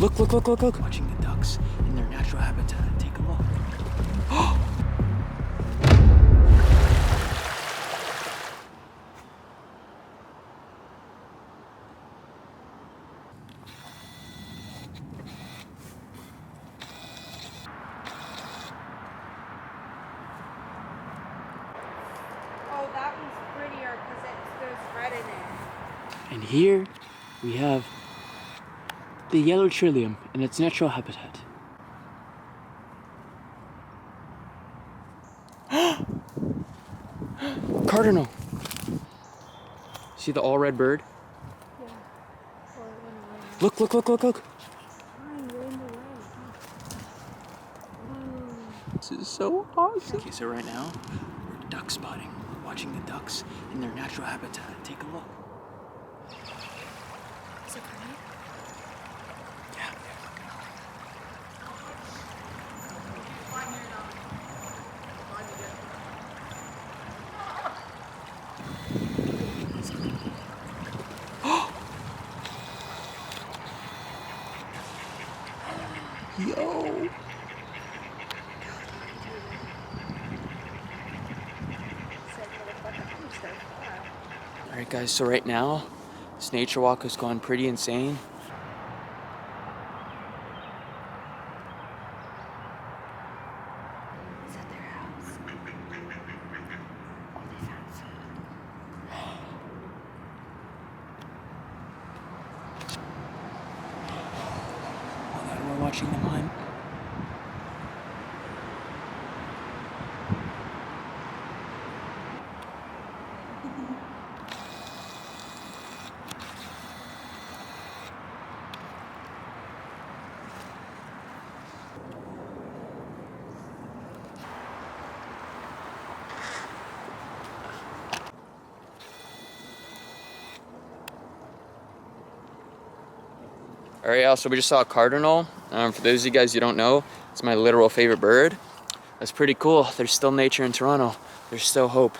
Look, look, look, look, look. Watching the ducks in their natural habitat. Take a look. Oh, that one's prettier because there's red in it. And here we have the yellow trillium in its natural habitat. Cardinal. See the all red bird? Yeah. Or it went away. Look, look, look, look, look. Fine, you're in the way. This is so awesome. Okay, so right now we're duck spotting, watching the ducks in their natural habitat. Take a look. Is it coming? Yeah. Yo. All right, guys, so right now, this nature walk has gone pretty insane. Is that their house? Oh, they found food. Oh, God, we're watching them hunt. All right, y'all, so we just saw a cardinal. For those of you guys who don't know, it's my literal favorite bird. That's pretty cool. There's still nature in Toronto. There's still hope.